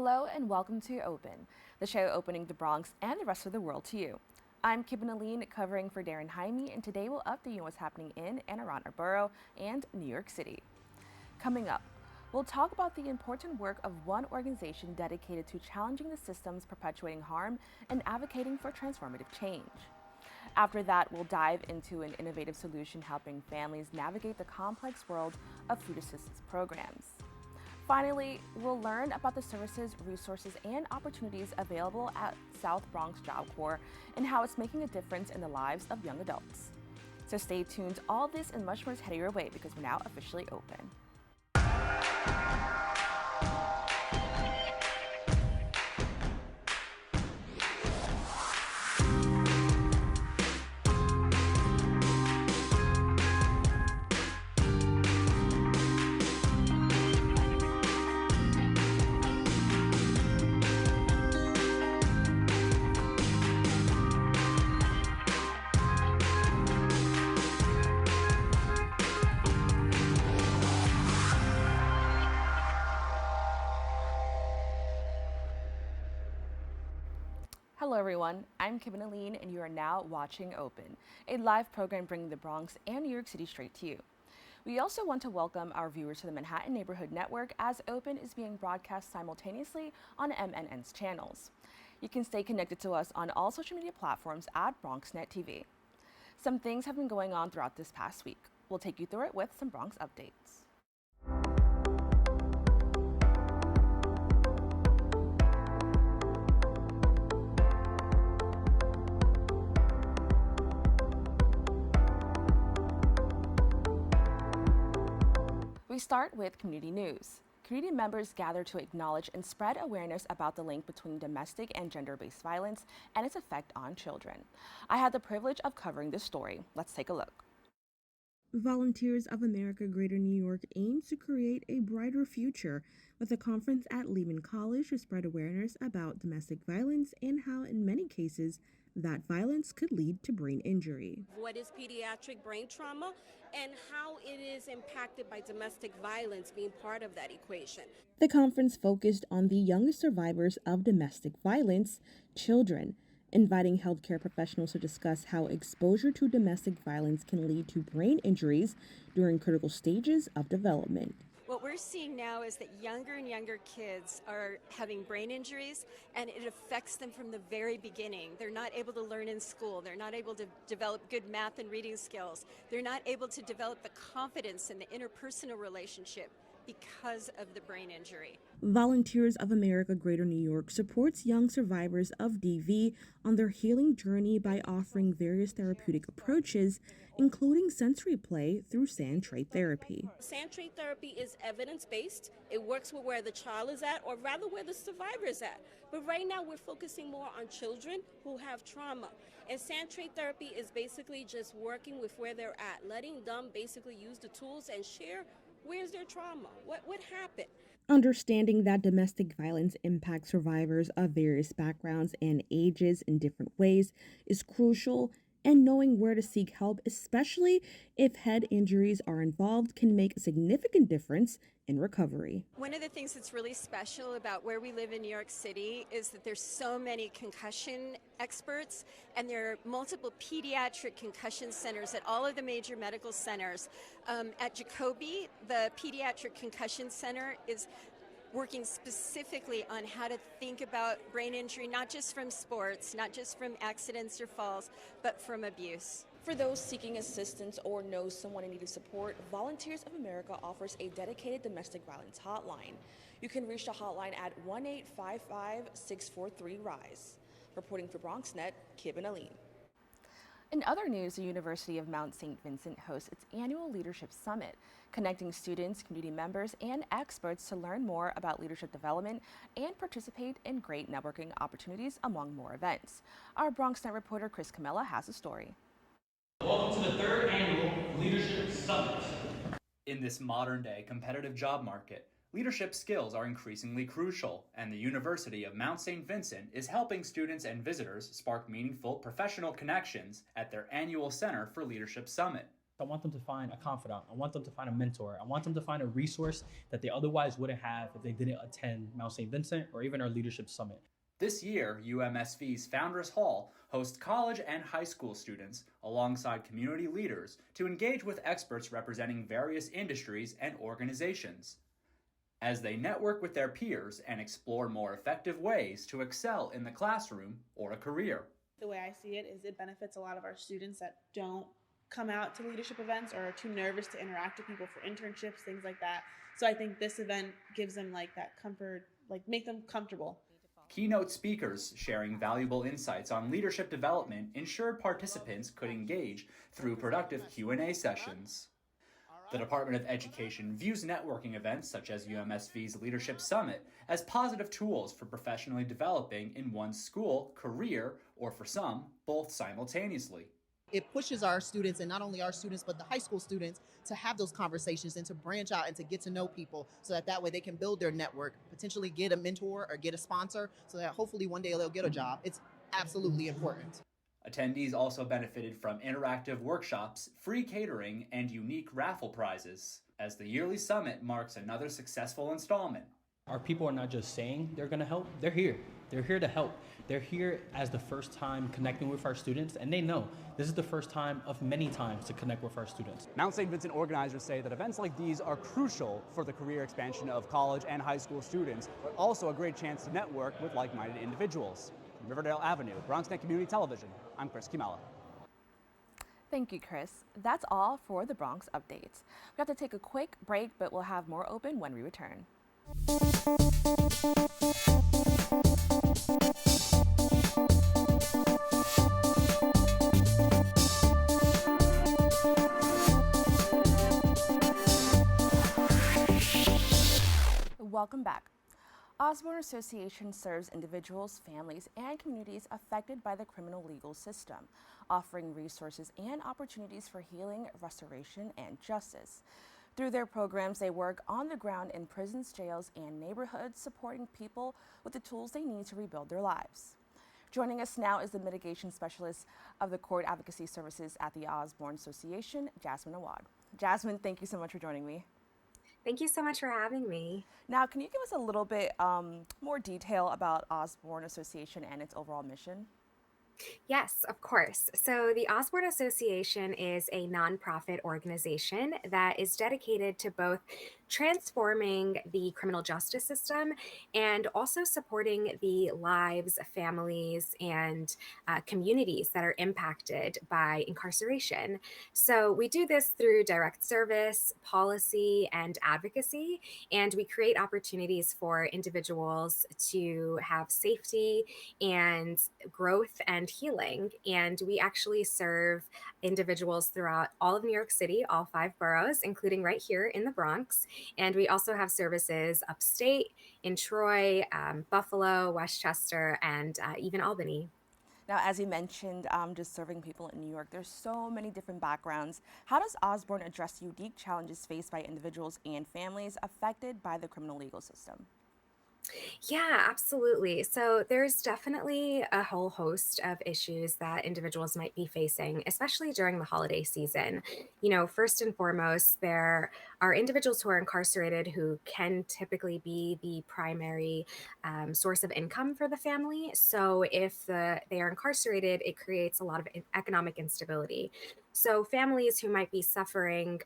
Hello and welcome to Open, the show opening the Bronx and the rest of the world to you. I'm Kibin, Alleyne, covering for Darren Jaime, and today we'll update you on what's happening in and around our borough and New York City. Coming up, we'll talk about the important work of one organization dedicated to challenging the systems perpetuating harm and advocating for transformative change. After that, we'll dive into an innovative solution helping families navigate the complex world of food assistance programs. Finally, we'll learn about the services, resources, and opportunities available at South Bronx Job Corps and how it's making a difference in the lives of young adults. So stay tuned. All this and much more is headed your way because we're now officially open. Hello everyone, I'm Kibin, Alleyne, and you are now watching Open, a live program bringing the Bronx and New York City straight to you. We also want to welcome our viewers to the Manhattan Neighborhood Network, as Open is being broadcast simultaneously on MNN's channels. You can stay connected to us on all social media platforms at BronxNet TV. Some things have been going on throughout this past week. We'll take you through it with some Bronx updates. We start with community news. Community members gather to acknowledge and spread awareness about the link between domestic and gender-based violence and its effect on children. I had the privilege of covering this story. Let's take a look. Volunteers of America Greater New York aims to create a brighter future with a conference at Lehman College to spread awareness about domestic violence and how, in many cases, that violence could lead to brain injury. What is pediatric brain trauma and how it is impacted by domestic violence being part of that equation. The conference focused on the youngest survivors of domestic violence, children, inviting healthcare professionals to discuss how exposure to domestic violence can lead to brain injuries during critical stages of development. What we're seeing now is that younger and younger kids are having brain injuries, and it affects them from the very beginning. They're not able to learn in school. They're not able to develop good math and reading skills. They're not able to develop the confidence in the interpersonal relationship because of the brain injury. Volunteers of America Greater New York supports young survivors of DV on their healing journey by offering various therapeutic approaches, including sensory play through sand tray therapy. Sand tray therapy is evidence-based. It works with where the child is at, or rather where the survivor is at. But right now we're focusing more on children who have trauma. And sand tray therapy is basically just working with where they're at, letting them basically use the tools and share where's their trauma, what happened. Understanding that domestic violence impacts survivors of various backgrounds and ages in different ways is crucial, and knowing where to seek help, especially if head injuries are involved, can make a significant difference in recovery. One of the things that's really special about where we live in New York City is that there's so many concussion experts, and there are multiple pediatric concussion centers at all of the major medical centers. At Jacoby, the Pediatric Concussion Center is working specifically on how to think about brain injury, not just from sports, not just from accidents or falls, but from abuse. For those seeking assistance or know someone in need of support, Volunteers of America offers a dedicated domestic violence hotline. You can reach the hotline at 1-855-643-RISE. Reporting for BronxNet, Kibin, Alleyne. In other news, the University of Mount St. Vincent hosts its annual Leadership Summit, connecting students, community members, and experts to learn more about leadership development and participate in great networking opportunities, among more events. Our BronxNet reporter Chris Camella has a story. Welcome to the third annual Leadership Summit. In this modern-day competitive job market, leadership skills are increasingly crucial, and the University of Mount St. Vincent is helping students and visitors spark meaningful professional connections at their annual Center for Leadership Summit. I want them to find a confidant. I want them to find a mentor. I want them to find a resource that they otherwise wouldn't have if they didn't attend Mount St. Vincent or even our leadership summit. This year, UMSV's Founders Hall hosts college and high school students alongside community leaders to engage with experts representing various industries and organizations. As they network with their peers and explore more effective ways to excel in the classroom or a career. The way I see it is it benefits a lot of our students that don't come out to leadership events or are too nervous to interact with people for internships, things like that. So I think this event gives them like that comfort, like make them comfortable. Keynote speakers sharing valuable insights on leadership development ensured participants could engage through productive Q&A sessions. The Department of Education views networking events such as UMSV's Leadership Summit as positive tools for professionally developing in one's school, career, or for some, both simultaneously. It pushes our students, and not only our students, but the high school students, to have those conversations and to branch out and to get to know people so that way they can build their network, potentially get a mentor or get a sponsor so that hopefully one day they'll get a job. It's absolutely important. Attendees also benefited from interactive workshops, free catering, and unique raffle prizes. As the yearly summit marks another successful installment. Our people are not just saying they're going to help, they're here. They're here to help. They're here as the first time connecting with our students, and they know this is the first time of many times to connect with our students. Mount St. Vincent organizers say that events like these are crucial for the career expansion of college and high school students, but also a great chance to network with like-minded individuals. From Riverdale Avenue, BronxNet Community Television, I'm Chris Kimala. Thank you, Chris. That's all for the Bronx updates. We have to take a quick break, but we'll have more open when we return. Welcome back. Osborne Association serves individuals, families, and communities affected by the criminal legal system, offering resources and opportunities for healing, restoration, and justice. Through their programs, they work on the ground in prisons, jails, and neighborhoods, supporting people with the tools they need to rebuild their lives. Joining us now is the mitigation specialist of the Court Advocacy Services at the Osborne Association, Jasmine Awad. Jasmine, thank you so much for joining me. Thank you so much for having me. Now, can you give us a little bit more detail about Osborne Association and its overall mission? Yes, of course. So the Osborne Association is a nonprofit organization that is dedicated to both transforming the criminal justice system and also supporting the lives, families, and communities that are impacted by incarceration. So we do this through direct service, policy, and advocacy, and we create opportunities for individuals to have safety and growth and healing. And we actually serve individuals throughout all of New York City, all 5 boroughs, including right here in the Bronx. And we also have services upstate in Troy, Buffalo, Westchester, and even Albany. Now, as you mentioned, just serving people in New York, there's so many different backgrounds. How does Osborne address unique challenges faced by individuals and families affected by the criminal legal system? Yeah, absolutely. So there's definitely a whole host of issues that individuals might be facing, especially during the holiday season. You know, first and foremost, there are individuals who are incarcerated who can typically be the primary source of income for the family. So if they are incarcerated, it creates a lot of economic instability. So families who might be suffering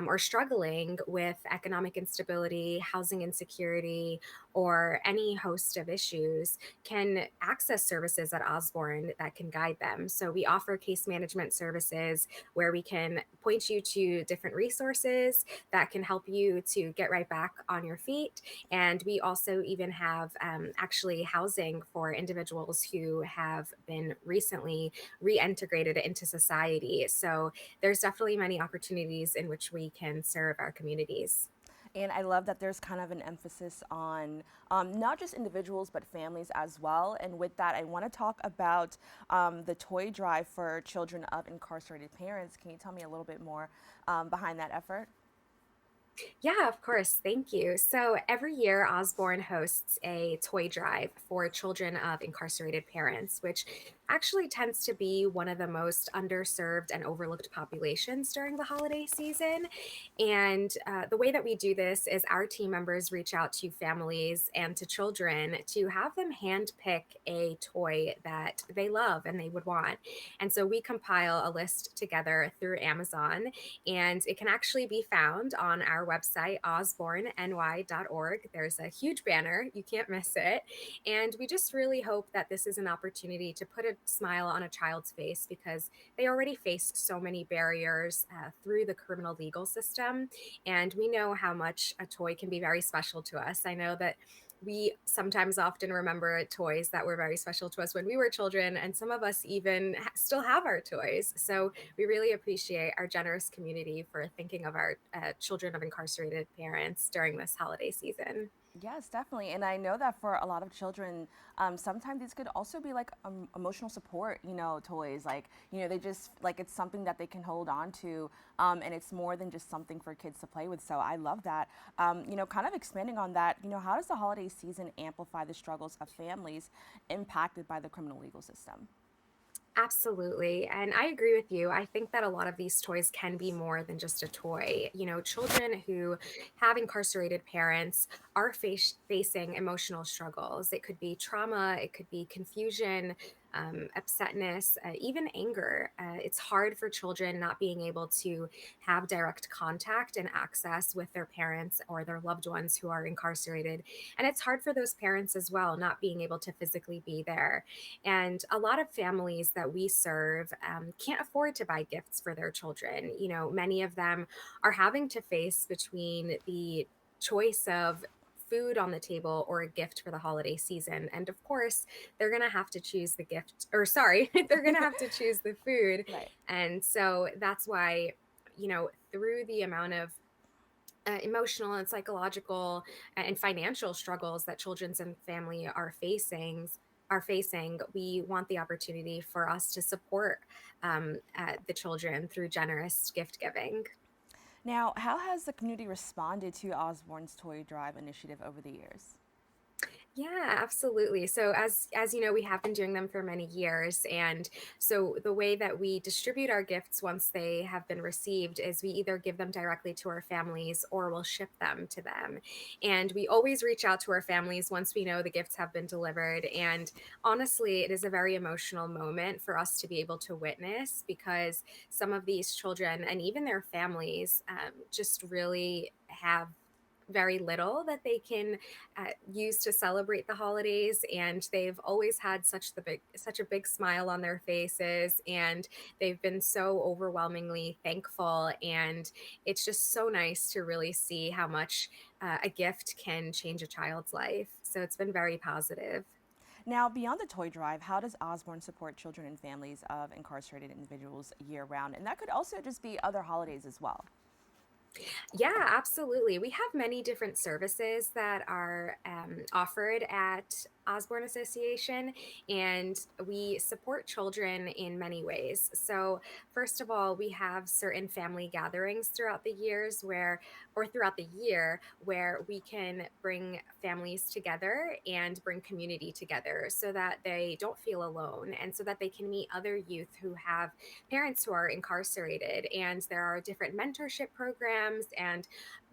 or struggling with economic instability, housing insecurity, or any host of issues can access services at Osborne that can guide them. So we offer case management services where we can point you to different resources that can help you to get right back on your feet. And we also even have actually housing for individuals who have been recently reintegrated into society. So there's definitely many opportunities in which we can serve our communities. And I love that there's kind of an emphasis on not just individuals, but families as well. And with that, I want to talk about the toy drive for children of incarcerated parents. Can you tell me a little bit more behind that effort? Yeah, of course. Thank you. So every year, Osborne hosts a toy drive for children of incarcerated parents, which actually tends to be one of the most underserved and overlooked populations during the holiday season. And the way that we do this is our team members reach out to families and to children to have them hand pick a toy that they love and they would want. And so we compile a list together through Amazon, and it can actually be found on our website, osborneny.org. There's a huge banner, you can't miss it. And we just really hope that this is an opportunity to put a smile on a child's face because they already face so many barriers through the criminal legal system. And we know how much a toy can be very special to us. I know that we sometimes often remember toys that were very special to us when we were children, and some of us even still have our toys. So we really appreciate our generous community for thinking of our children of incarcerated parents during this holiday season. Yes, definitely. And I know that for a lot of children, sometimes these could also be like emotional support, toys. Like, they just like it's something that they can hold on to. And it's more than just something for kids to play with. So I love that. Kind of expanding on that, how does the holiday season amplify the struggles of families impacted by the criminal legal system? Absolutely. And I agree with you. I think that a lot of these toys can be more than just a toy. Children who have incarcerated parents are facing emotional struggles. It could be trauma, it could be confusion, upsetness, even anger. It's hard for children not being able to have direct contact and access with their parents or their loved ones who are incarcerated. And it's hard for those parents as well, not being able to physically be there. And a lot of families that we serve can't afford to buy gifts for their children. Many of them are having to face between the choice of food on the table or a gift for the holiday season. And of course, they're going to have to choose the gift, or sorry, they're going to have to choose the food. Right. And so that's why, through the amount of emotional and psychological and financial struggles that children's and family are facing, we want the opportunity for us to support the children through generous gift giving. Now, how has the community responded to Osborne's Toy Drive initiative over the years? Yeah, absolutely. So as you know, we have been doing them for many years, and so the way that we distribute our gifts once they have been received is we either give them directly to our families or we'll ship them to them. And we always reach out to our families once we know the gifts have been delivered. And honestly, it is a very emotional moment for us to be able to witness because some of these children and even their families just really have very little that they can use to celebrate the holidays, and they've always had such a big smile on their faces, and they've been so overwhelmingly thankful. And it's just so nice to really see how much a gift can change a child's life. So it's been very positive. Now, beyond the toy drive, how does Osborne support children and families of incarcerated individuals year round? And that could also just be other holidays as well. Yeah, absolutely. We have many different services that are offered at Osborne Association, and we support children in many ways. So, first of all, we have certain family gatherings throughout the year where we can bring families together and bring community together so that they don't feel alone and so that they can meet other youth who have parents who are incarcerated. And there are different mentorship programs and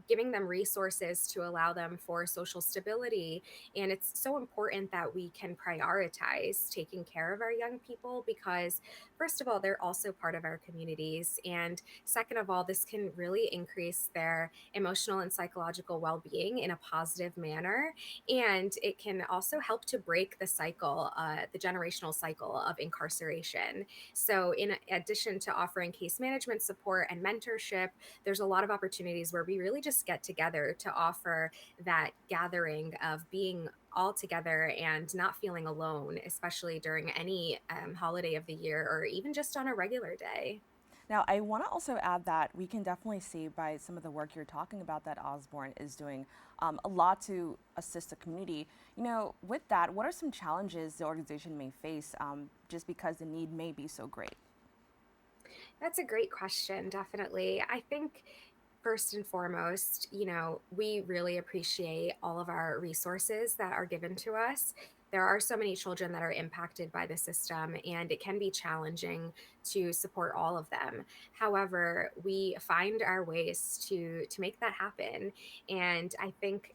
giving them resources to allow them for social stability. And it's so important that we can prioritize taking care of our young people because, first of all, they're also part of our communities. And second of all, this can really increase their emotional and psychological well being in a positive manner. And it can also help to break the generational cycle of incarceration. So, in addition to offering case management support and mentorship, there's a lot of opportunities where we really just get together to offer that gathering of being all together and not feeling alone, especially during any holiday of the year or even just on a regular day. Now, I want to also add that we can definitely see by some of the work you're talking about that Osborne is doing a lot to assist the community. With that, what are some challenges the organization may face just because the need may be so great? That's a great question, definitely. I think First and foremost, we really appreciate all of our resources that are given to us. There are so many children that are impacted by the system, and it can be challenging to support all of them. However, we find our ways to make that happen. And I think,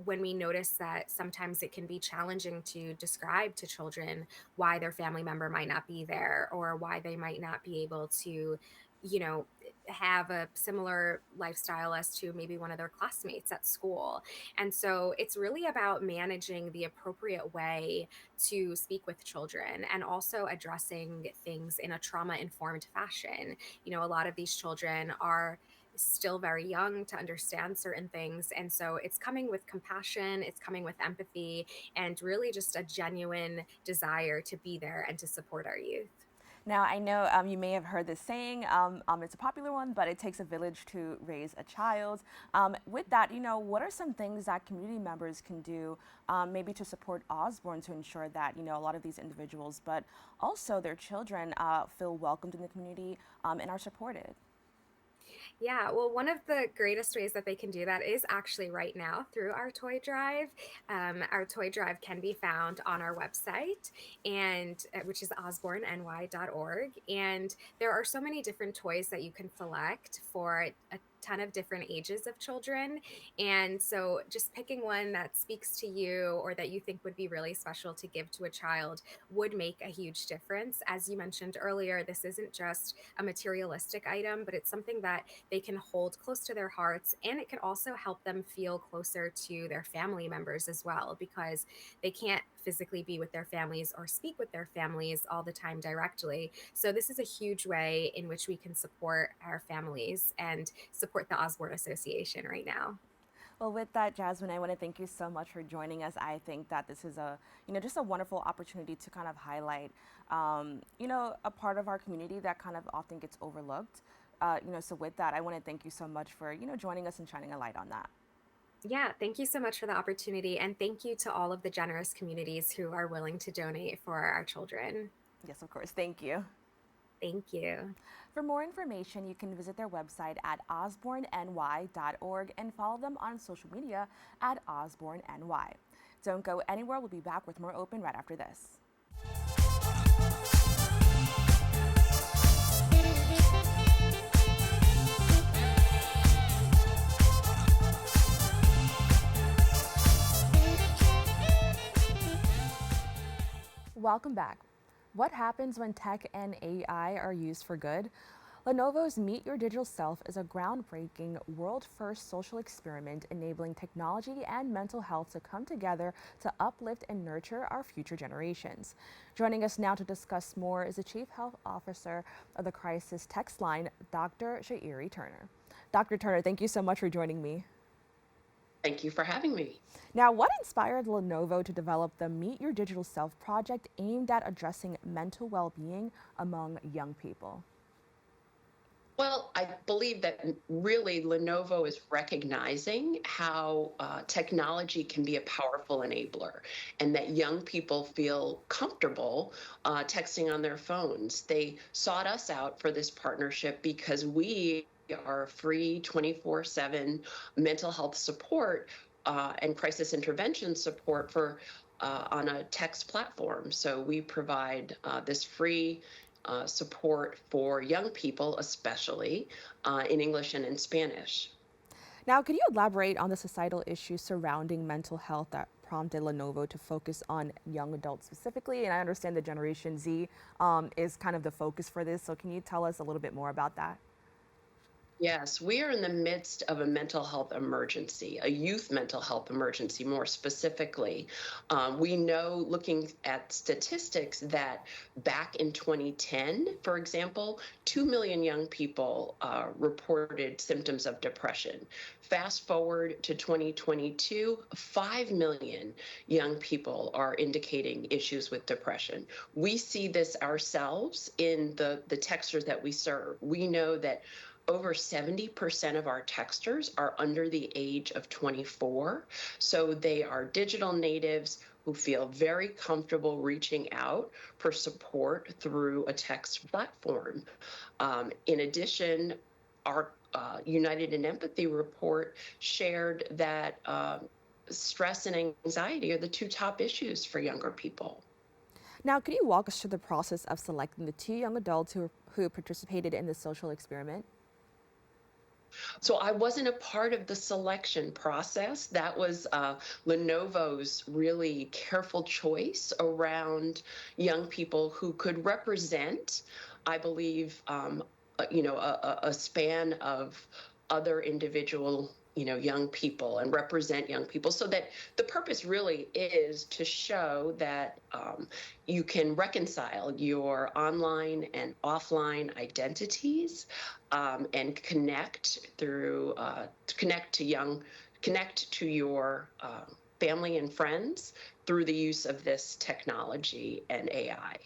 when we notice that sometimes it can be challenging to describe to children why their family member might not be there, or why they might not be able to, you know, have a similar lifestyle as to maybe one of their classmates at school. And so it's really about managing the appropriate way to speak with children, and also addressing things in a trauma informed fashion. A lot of these children are still very young to understand certain things. And so it's coming with compassion, it's coming with empathy, and really just a genuine desire to be there and to support our youth. Now, I know you may have heard this saying, it's a popular one, but it takes a village to raise a child. With that, what are some things that community members can do maybe to support Osborne to ensure that, a lot of these individuals, but also their children feel welcomed in the community and are supported? Yeah, well, one of the greatest ways that they can do that is actually right now through our toy drive. Our toy drive can be found on our website, and which is osborneny.org. And there are so many different toys that you can select for a ton of different ages of children. And so just picking one that speaks to you or that you think would be really special to give to a child would make a huge difference. As you mentioned earlier, this isn't just a materialistic item, but it's something that they can hold close to their hearts, and it can also help them feel closer to their family members as well, because they can't physically be with their families or speak with their families all the time directly. So this is a huge way in which we can support our families and support the Osborne Association right now. Well, with that, Jasmine, I want to thank you so much for joining us. I think that this is just a wonderful opportunity to kind of highlight, a part of our community that kind of often gets overlooked. So with that, I want to thank you so much for, joining us and shining a light on that. Yeah, thank you so much for the opportunity. And thank you to all of the generous communities who are willing to donate for our children. Yes, of course. Thank you. Thank you. For more information, you can visit their website at osborneny.org and follow them on social media at osborneny. Don't go anywhere. We'll be back with more Open right after this. Welcome back. What happens when tech and AI are used for good? Lenovo's Meet Your Digital Self is a groundbreaking, world-first social experiment enabling technology and mental health to come together to uplift and nurture our future generations. Joining us now to discuss more is the Chief Health Officer of the Crisis Text Line, Dr. Shairi Turner. Dr. Turner, thank you so much for joining me. Thank you for having me. Now, what inspired Lenovo to develop the Meet Your Digital Self project aimed at addressing mental well-being among young people? Well, I believe that really Lenovo is recognizing how technology can be a powerful enabler, and that young people feel comfortable texting on their phones. They sought us out for this partnership because we are free 24/7 mental health support and crisis intervention support for on a text platform. So we provide this free support for young people, especially in English and in Spanish. Now, could you elaborate on the societal issues surrounding mental health that prompted Lenovo to focus on young adults specifically? And I understand the Generation Z is kind of the focus for this. So can you tell us a little bit more about that? Yes, we are in the midst of a mental health emergency, a youth mental health emergency more specifically. We know, looking at statistics, that back in 2010, for example, 2 million young people reported symptoms of depression. Fast forward to 2022, 5 million young people are indicating issues with depression. We see this ourselves in the texters that we serve. We know that over 70% of our texters are under the age of 24. So they are digital natives who feel very comfortable reaching out for support through a text platform. In addition, our United in Empathy report shared that stress and anxiety are the two top issues for younger people. Now, could you walk us through the process of selecting the two young adults who participated in the social experiment? So I wasn't a part of the selection process. That was Lenovo's really careful choice around young people who could represent, I believe, a span of other individual young people and represent young people, so that the purpose really is to show that you can reconcile your online and offline identities, and connect to your family and friends through the use of this technology and AI.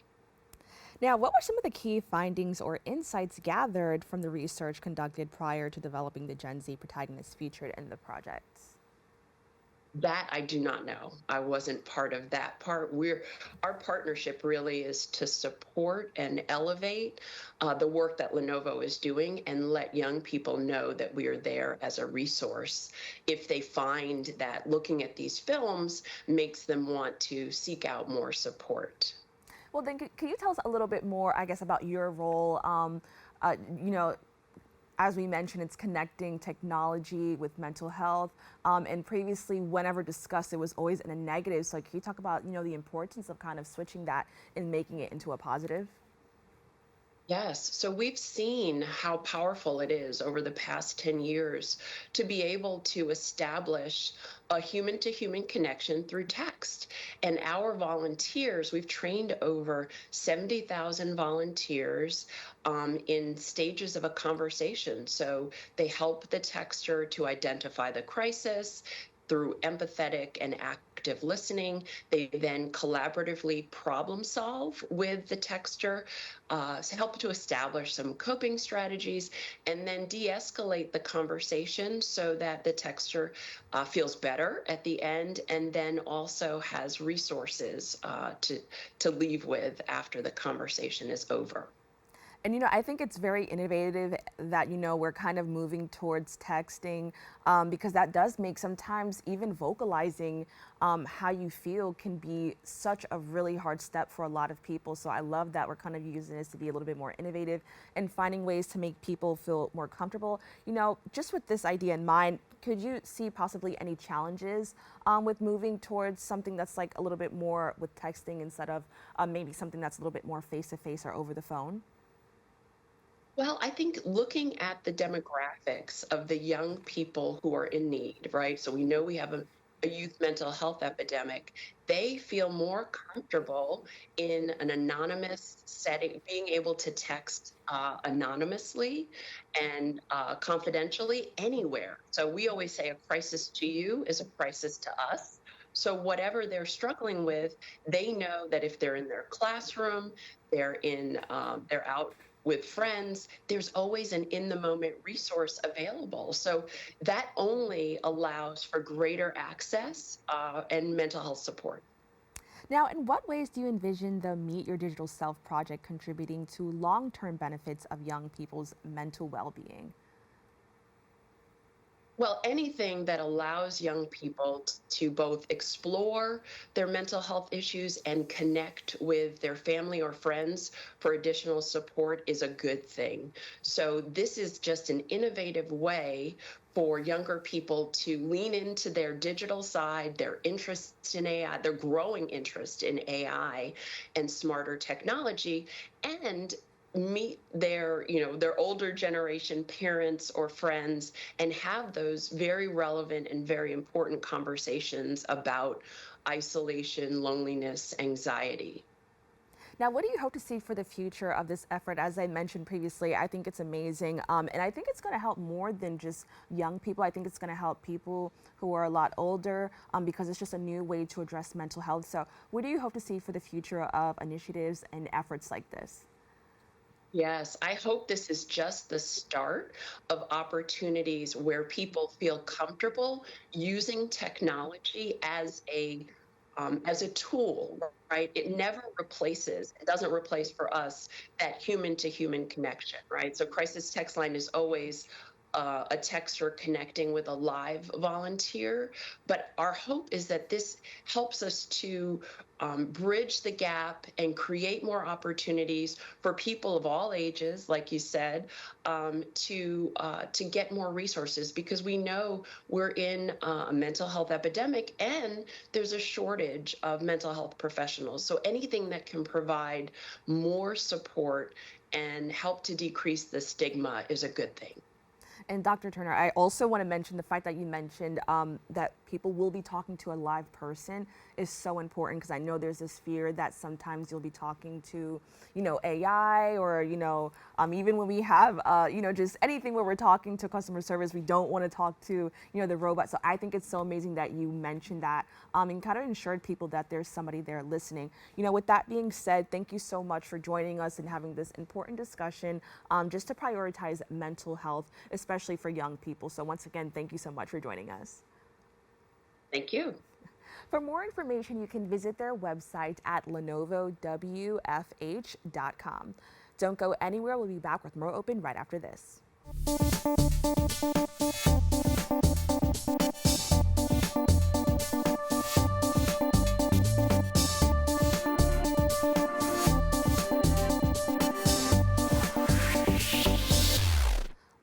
Now, what were some of the key findings or insights gathered from the research conducted prior to developing the Gen Z protagonists featured in the projects? That I do not know. I wasn't part of that part. Our partnership really is to support and elevate the work that Lenovo is doing, and let young people know that we are there as a resource if they find that looking at these films makes them want to seek out more support. Well, then, could you tell us a little bit more, I guess, about your role? You know, as we mentioned, it's connecting technology with mental health. And previously, whenever discussed, it was always in a negative. So, can you talk about, the importance of kind of switching that and making it into a positive? Yes. So we've seen how powerful it is over the past 10 years to be able to establish a human to human connection through text. And our volunteers, we've trained over 70,000 volunteers in stages of a conversation. So they help the texter to identify the crisis through empathetic and active listening. They then collaboratively problem solve with the texter, to help to establish some coping strategies, and then de-escalate the conversation so that the texter feels better at the end, and then also has resources to leave with after the conversation is over. And I think it's very innovative that we're kind of moving towards texting, because that does make sometimes even vocalizing how you feel can be such a really hard step for a lot of people. So I love that we're kind of using this to be a little bit more innovative and finding ways to make people feel more comfortable. Just with this idea in mind, could you see possibly any challenges with moving towards something that's like a little bit more with texting instead of maybe something that's a little bit more face to face or over the phone? Well, I think looking at the demographics of the young people who are in need, right? So we know we have a youth mental health epidemic. They feel more comfortable in an anonymous setting, being able to text anonymously and confidentially anywhere. So we always say a crisis to you is a crisis to us. So whatever they're struggling with, they know that if they're in their classroom, they're out with friends, there's always an in the moment resource available. So that only allows for greater access and mental health support. Now, in what ways do you envision the Meet Your Digital Self project contributing to long-term benefits of young people's mental well-being? Well, anything that allows young people to both explore their mental health issues and connect with their family or friends for additional support is a good thing. So this is just an innovative way for younger people to lean into their digital side, their interest in AI, their growing interest in AI and smarter technology, and meet their older generation parents or friends and have those very relevant and very important conversations about isolation, loneliness, anxiety. Now, what do you hope to see for the future of this effort? As I mentioned previously, I think it's amazing. And I think it's going to help more than just young people. I think it's going to help people who are a lot older, because it's just a new way to address mental health. So what do you hope to see for the future of initiatives and efforts like this? Yes, I hope this is just the start of opportunities where people feel comfortable using technology as a tool, right? It never replaces, it doesn't replace for us that human to human connection, right? So crisis text line is always a texter connecting with a live volunteer. But our hope is that this helps us to bridge the gap and create more opportunities for people of all ages, like you said, to get more resources, because we know we're in a mental health epidemic and there's a shortage of mental health professionals. So anything that can provide more support and help to decrease the stigma is a good thing. And Dr. Turner, I also want to mention the fact that you mentioned that people will be talking to a live person is so important, because I know there's this fear that sometimes you'll be talking to, AI, or, even when we have, just anything where we're talking to customer service, we don't want to talk to, the robot. So I think it's so amazing that you mentioned that and kind of ensured people that there's somebody there listening. With that being said, thank you so much for joining us and having this important discussion just to prioritize mental health, especially for young people. So once again, thank you so much for joining us. Thank you. For more information, you can visit their website at lenovowfh.com. Don't go anywhere. We'll be back with more Open right after this.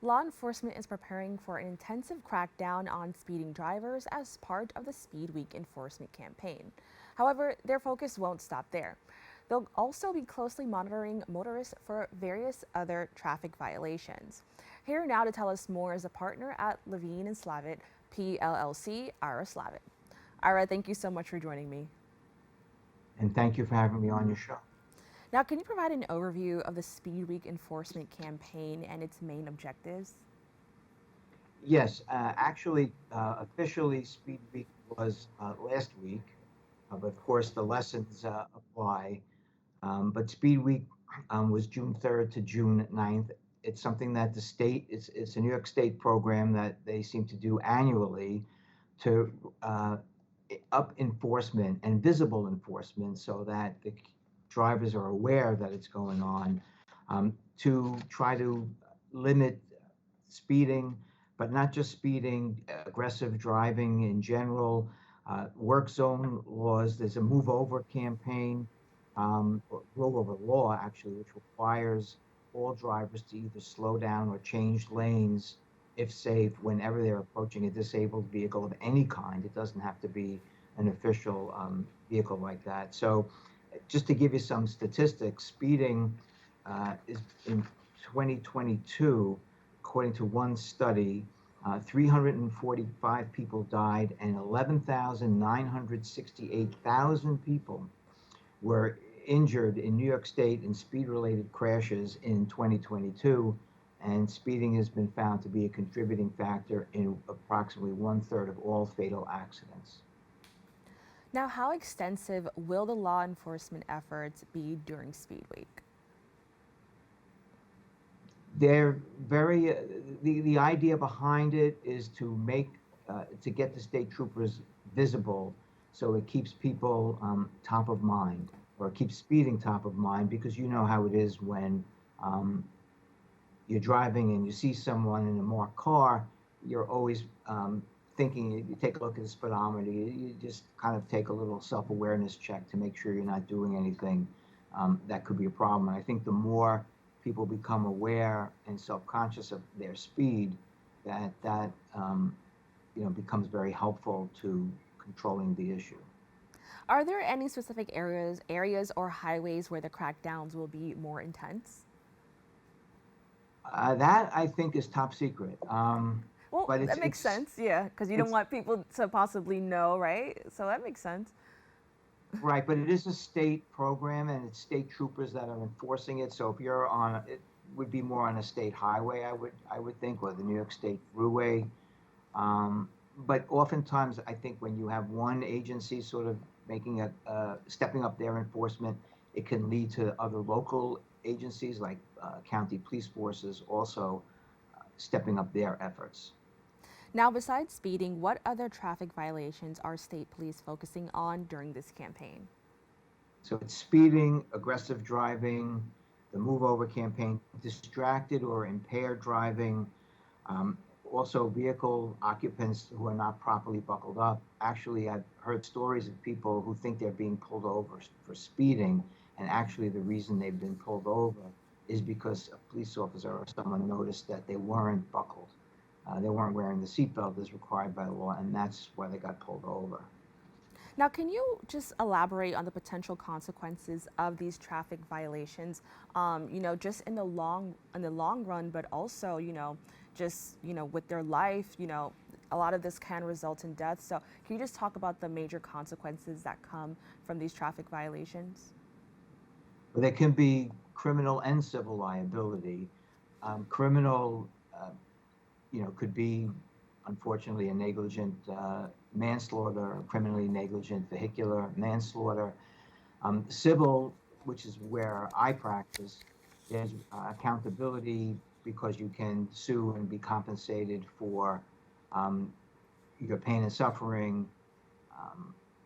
Law enforcement is preparing for an intensive crackdown on speeding drivers as part of the Speed Week enforcement campaign. However, their focus won't stop there. They'll also be closely monitoring motorists for various other traffic violations. Here now to tell us more is a partner at Levine and Slavitt PLLC, Ira Slavitt. Ira, thank you so much for joining me. And thank you for having me on your show. Now, can you provide an overview of the Speed Week enforcement campaign and its main objectives? Yes, actually, officially, Speed Week was last week, but of course the lessons apply. But Speed Week was June 3rd to June 9th. It's something that the state, it's a New York State program that they seem to do annually to up enforcement and visible enforcement so that the drivers are aware that it's going on, to try to limit speeding, but not just speeding, aggressive driving in general, work zone laws. There's a move over campaign, or move over law actually, which requires all drivers to either slow down or change lanes if safe whenever they're approaching a disabled vehicle of any kind. It doesn't have to be an official vehicle like that. So just to give you some statistics, speeding is in 2022, according to one study, 345 people died and 11,968 people were injured in New York State in speed-related crashes in 2022, and speeding has been found to be a contributing factor in approximately 1/3 of all fatal accidents. Now, how extensive will the law enforcement efforts be during Speed Week? They're very, the idea behind it is to make, to get the state troopers visible so it keeps people top of mind, or it keeps speeding top of mind, because you know how it is when you're driving and you see someone in a marked car, you're always thinking, you take a look at the speedometer, you just kind of take a little self-awareness check to make sure you're not doing anything that could be a problem. And I think the more people become aware and self-conscious of their speed, that becomes very helpful to controlling the issue. Are there any specific areas or highways where the crackdowns will be more intense? That I think is top secret. Well, but that makes sense, yeah, because you don't want people to possibly know, right? So that makes sense. Right, but it is a state program, and it's state troopers that are enforcing it. So if you're on, it would be more on a state highway, I would think, or the New York State Thruway. But oftentimes, I think when you have one agency sort of making stepping up their enforcement, it can lead to other local agencies like county police forces also stepping up their efforts. Now, besides speeding, what other traffic violations are state police focusing on during this campaign? So it's speeding, aggressive driving, the move over campaign, distracted or impaired driving, Also, vehicle occupants who are not properly buckled up. Actually, I've heard stories of people who think they're being pulled over for speeding, and actually the reason they've been pulled over is because a police officer or someone noticed that they weren't buckled. They weren't wearing the seatbelt as required by law, and that's why they got pulled over. Now, can you just elaborate on the potential consequences of these traffic violations? Just in the long run, but also, just with their life. A lot of this can result in death. So, can you just talk about the major consequences that come from these traffic violations? But there can be criminal and civil liability. Criminal, could be, unfortunately, a negligent manslaughter, criminally negligent vehicular manslaughter. Civil, which is where I practice, there's accountability because you can sue and be compensated for your pain and suffering.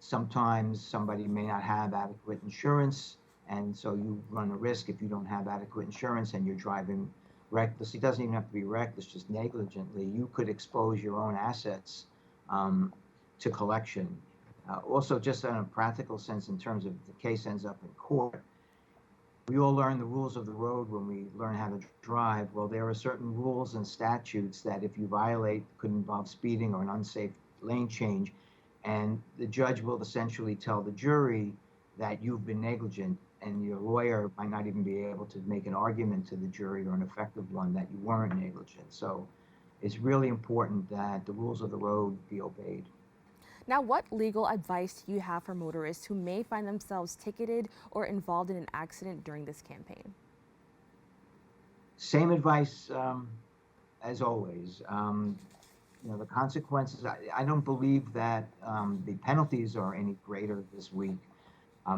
Sometimes somebody may not have adequate insurance, and so you run a risk if you don't have adequate insurance and you're driving recklessly. It doesn't even have to be reckless, just negligently. You could expose your own assets to collection. Also, just in a practical sense, in terms of the case ends up in court, we all learn the rules of the road when we learn how to drive. Well, there are certain rules and statutes that if you violate could involve speeding or an unsafe lane change, and the judge will essentially tell the jury that you've been negligent, and your lawyer might not even be able to make an argument to the jury, or an effective one, that you weren't negligent. So it's really important that the rules of the road be obeyed. Now, what legal advice do you have for motorists who may find themselves ticketed or involved in an accident during this campaign? Same advice as always. The consequences, I don't believe that the penalties are any greater this week.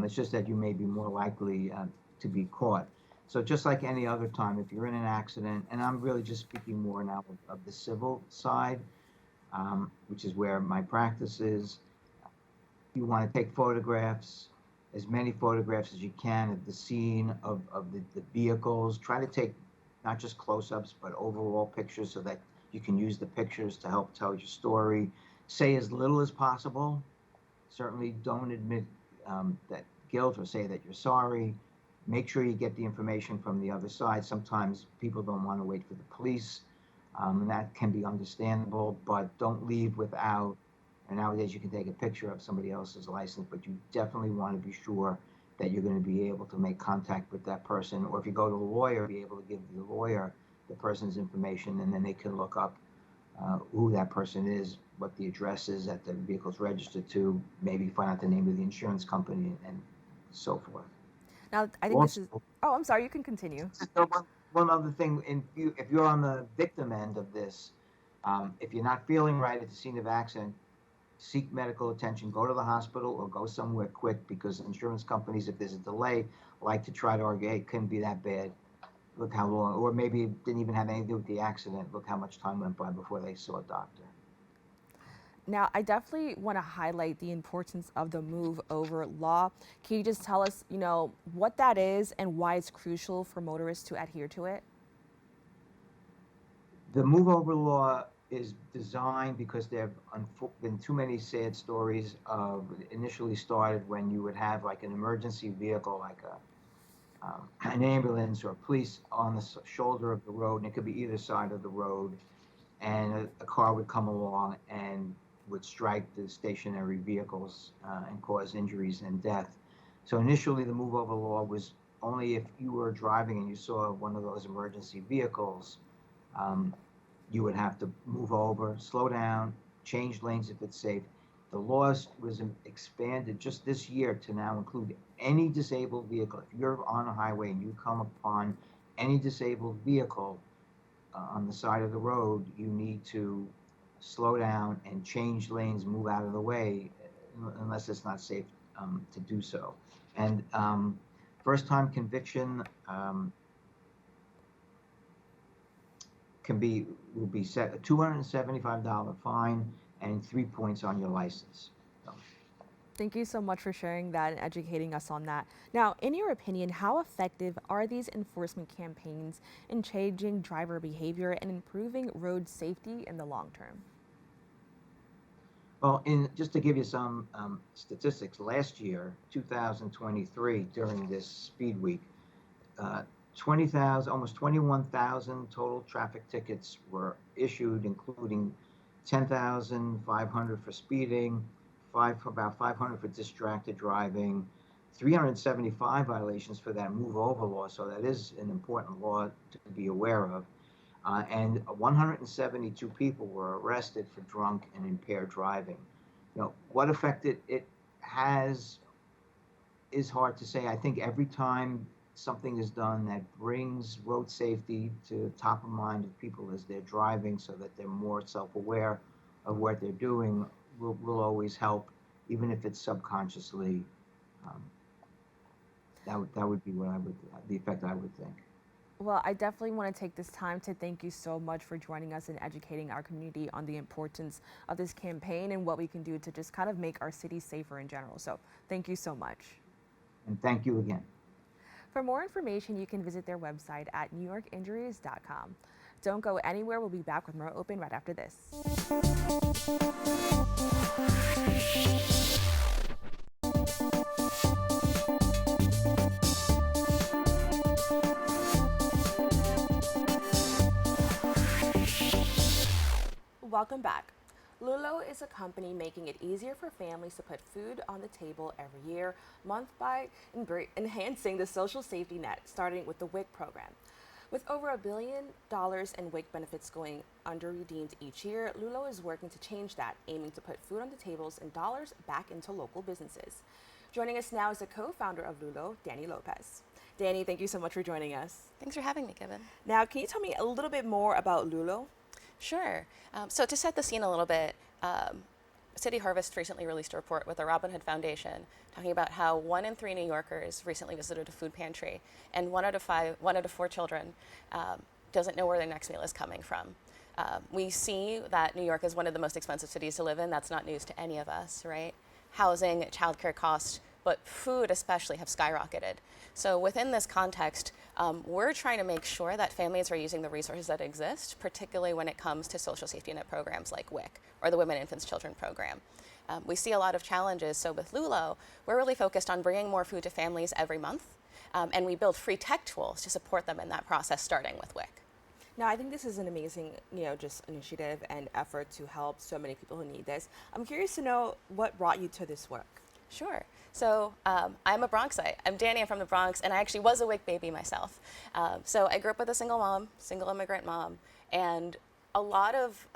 It's just that you may be more likely to be caught. So just like any other time, if you're in an accident, and I'm really just speaking more now of the civil side, which is where my practice is, you want to take photographs, as many photographs as you can of the scene of the vehicles. Try to take not just close-ups, but overall pictures so that you can use the pictures to help tell your story. Say as little as possible. Certainly don't admit that guilt or say that you're sorry. Make sure you get the information from the other side. Sometimes people don't want to wait for the police, and that can be understandable, but don't leave without, and nowadays you can take a picture of somebody else's license, but you definitely want to be sure that you're going to be able to make contact with that person, or if you go to a lawyer, be able to give the lawyer the person's information, and then they can look up who that person is, what the address is that the vehicle's registered to, maybe find out the name of the insurance company, and so forth. Now, I think Also, this is. Oh, I'm sorry. You can continue. one other thing, if you're on the victim end of this, if you're not feeling right at the scene of accident, seek medical attention. Go to the hospital or go somewhere quick, because insurance companies, if there's a delay, like to try to argue, hey, it couldn't be that bad. Look how long, or maybe it didn't even have anything to do with the accident. Look how much time went by before they saw a doctor. Now, I definitely want to highlight the importance of the move over law. Can you just tell us, what that is and why it's crucial for motorists to adhere to it? The move over law is designed because there have been too many sad stories of, initially started when you would have like an emergency vehicle, like an ambulance or police on the shoulder of the road, and it could be either side of the road, and a car would come along and would strike the stationary vehicles and cause injuries and death. So initially the move over law was only if you were driving and you saw one of those emergency vehicles, you would have to move over, slow down, change lanes if it's safe. The law was expanded just this year to now include any disabled vehicle. If you're on a highway and you come upon any disabled vehicle on the side of the road, you need to slow down and change lanes, move out of the way, unless it's not safe to do so. And first-time conviction will be set a $275 fine and 3 points on your license. So. Thank you so much for sharing that and educating us on that. Now, in your opinion, how effective are these enforcement campaigns in changing driver behavior and improving road safety in the long term? Well, just to give you some statistics, last year, 2023, during this speed week, 20,000, almost 21,000 total traffic tickets were issued, including 10,500 for speeding, about 500 for distracted driving, 375 violations for that move over law. So that is an important law to be aware of. And 172 people were arrested for drunk and impaired driving. What effect it has is hard to say. I think every time something is done that brings road safety to top of mind of people as they're driving so that they're more self-aware of what they're doing will always help, even if it's subconsciously. That would be the effect I would think. Well, I definitely want to take this time to thank you so much for joining us and educating our community on the importance of this campaign and what we can do to just kind of make our city safer in general. So thank you so much. And thank you again. For more information, you can visit their website at newyorkinjuries.com. Don't go anywhere. We'll be back with more Open right after this. Welcome back. Lulo is a company making it easier for families to put food on the table every year, month by enhancing the social safety net, starting with the WIC program. With over $1 billion in WIC benefits going under-redeemed each year, Lulo is working to change that, aiming to put food on the tables and dollars back into local businesses. Joining us now is the co-founder of Lulo, Dani Lopez. Dani, thank you so much for joining us. Thanks for having me, Kibin. Now, can you tell me a little bit more about Lulo? Sure. So to set the scene a little bit, City Harvest recently released a report with the Robin Hood Foundation talking about how 1 in 3 New Yorkers recently visited a food pantry, and 1 out of 4 children doesn't know where their next meal is coming from. We see that New York is one of the most expensive cities to live in. That's not news to any of us, right? Housing, childcare costs, but food especially have skyrocketed. So within this context, we're trying to make sure that families are using the resources that exist, particularly when it comes to social safety net programs like WIC or the Women, Infants, Children program. We see a lot of challenges. So with Lulo, we're really focused on bringing more food to families every month, and we build free tech tools to support them in that process, starting with WIC. Now, I think this is an amazing, just initiative and effort to help so many people who need this. I'm curious to know what brought you to this work. Sure. So I'm a Bronxite. I'm Dani. I'm from the Bronx, and I actually was a WIC baby myself. So I grew up with a single immigrant mom, and a lot of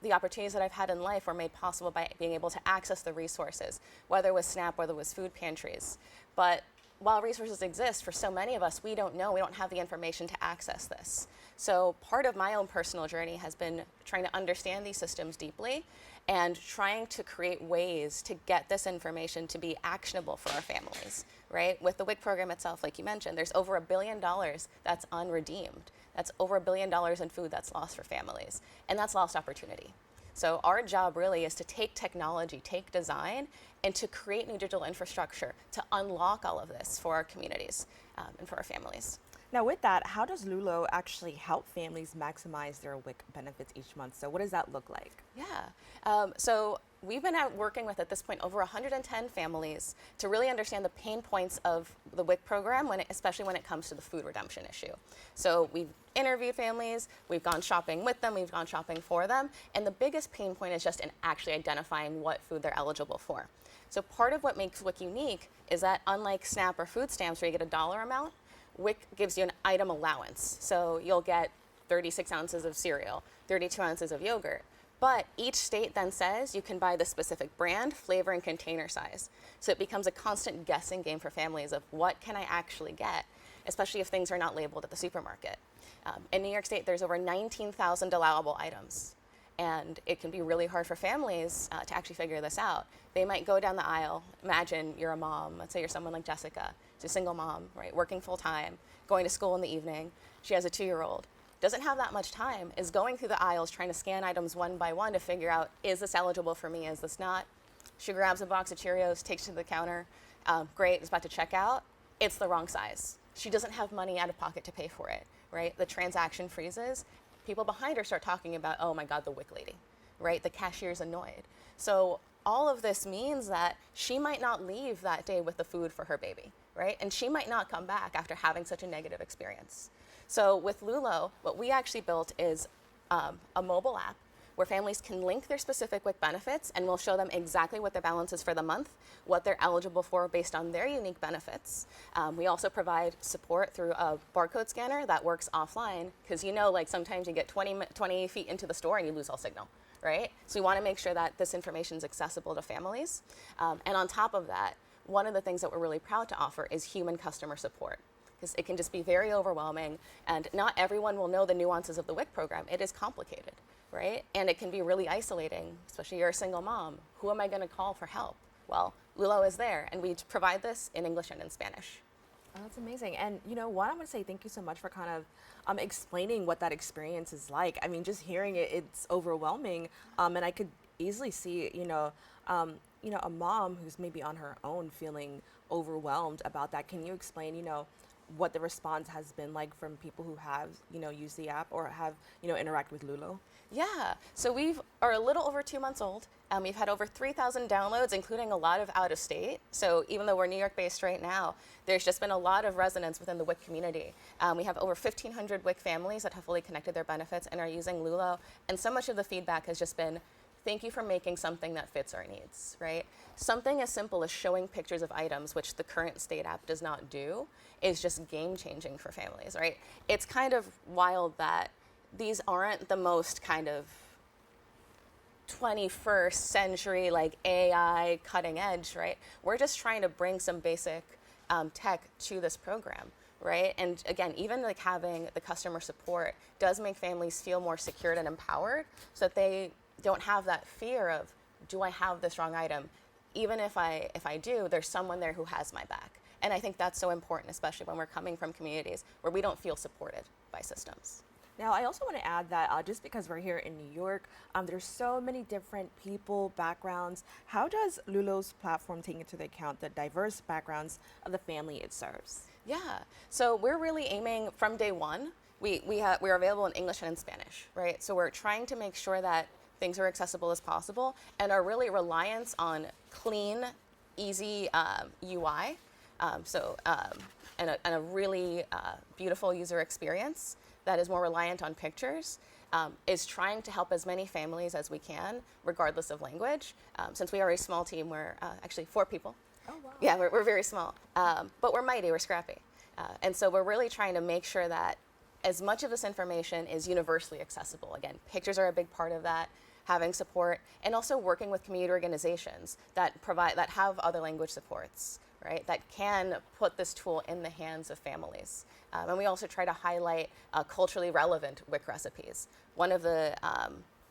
the opportunities that I've had in life were made possible by being able to access the resources, whether it was SNAP, whether it was food pantries. But while resources exist, for so many of us, we don't have the information to access this. So part of my own personal journey has been trying to understand these systems deeply and trying to create ways to get this information to be actionable for our families, right? With the WIC program itself, like you mentioned, there's over $1 billion that's unredeemed. That's over $1 billion in food that's lost for families, and that's lost opportunity. So our job really is to take technology, take design, and to create new digital infrastructure to unlock all of this for our communities and for our families. Now with that, how does Lulo actually help families maximize their WIC benefits each month? So what does that look like? Yeah, so we've been out working with, at this point, over 110 families to really understand the pain points of the WIC program, especially when it comes to the food redemption issue. So we've interviewed families, we've gone shopping with them, we've gone shopping for them, and the biggest pain point is just in actually identifying what food they're eligible for. So part of what makes WIC unique is that unlike SNAP or food stamps where you get a dollar amount, WIC gives you an item allowance. So you'll get 36 ounces of cereal, 32 ounces of yogurt. But each state then says you can buy the specific brand, flavor, and container size. So it becomes a constant guessing game for families of what can I actually get, especially if things are not labeled at the supermarket. In New York State, there's over 19,000 allowable items. And it can be really hard for families to actually figure this out. They might go down the aisle. Imagine you're a mom. Let's say you're someone like Jessica. She's a single mom, right? Working full time, going to school in the evening. She has a 2-year-old. Doesn't have that much time, is going through the aisles trying to scan items one by one to figure out, is this eligible for me, is this not? She grabs a box of Cheerios, takes it to the counter. Great, is about to check out. It's the wrong size. She doesn't have money out of pocket to pay for it, right? The transaction freezes. People behind her start talking about, oh my God, the WIC lady, right? The cashier's annoyed. So all of this means that she might not leave that day with the food for her baby, right? And she might not come back after having such a negative experience. So with Lulo, what we actually built is a mobile app where families can link their specific WIC benefits, and we'll show them exactly what their balance is for the month, what they're eligible for based on their unique benefits. We also provide support through a barcode scanner that works offline, because like sometimes you get 20 feet into the store and you lose all signal, right? So we want to make sure that this information is accessible to families. And on top of that, one of the things that we're really proud to offer is human customer support, because it can just be very overwhelming, and not everyone will know the nuances of the WIC program. It is complicated, right? And it can be really isolating, especially you're a single mom. Who am I going to call for help? Well, Lulo is there, and we provide this in English and in Spanish. Oh, that's amazing. And one, I want to say thank you so much for kind of explaining what that experience is like. I mean, just hearing it, it's overwhelming. And I could easily see, a mom who's maybe on her own feeling overwhelmed about that. Can you explain, what the response has been like from people who have, used the app or have, interact with Lulo? Yeah, so we are a little over 2 months old. We've had over 3,000 downloads, including a lot of out of state. So even though we're New York based right now, there's just been a lot of resonance within the WIC community. We have over 1,500 WIC families that have fully connected their benefits and are using Lulo. And so much of the feedback has just been, thank you for making something that fits our needs, right? Something as simple as showing pictures of items, which the current state app does not do, is just game changing for families, right? It's kind of wild that these aren't the most kind of 21st century like AI cutting edge, right? We're just trying to bring some basic tech to this program, right? And again, even like having the customer support does make families feel more secured and empowered, so that they don't have that fear of, do I have this wrong item? Even if I do, there's someone there who has my back. And I think that's so important, especially when we're coming from communities where we don't feel supported by systems. Now, I also want to add that just because we're here in New York, there's so many different people, backgrounds. How does Lulo's platform take into account the diverse backgrounds of the family it serves? Yeah, so we're really aiming from day one. We're available in English and in Spanish, right? So we're trying to make sure that things are accessible as possible, and are really reliant on clean, easy UI, and a really beautiful user experience that is more reliant on pictures, is trying to help as many families as we can, regardless of language. Since we are a small team, we're actually 4 people. Oh, wow. Yeah, we're very small, but we're mighty, we're scrappy. And so we're really trying to make sure that as much of this information is universally accessible. Again, pictures are a big part of that, having support, and also working with community organizations that have other language supports, right, that can put this tool in the hands of families. And we also try to highlight culturally relevant WIC recipes. One of the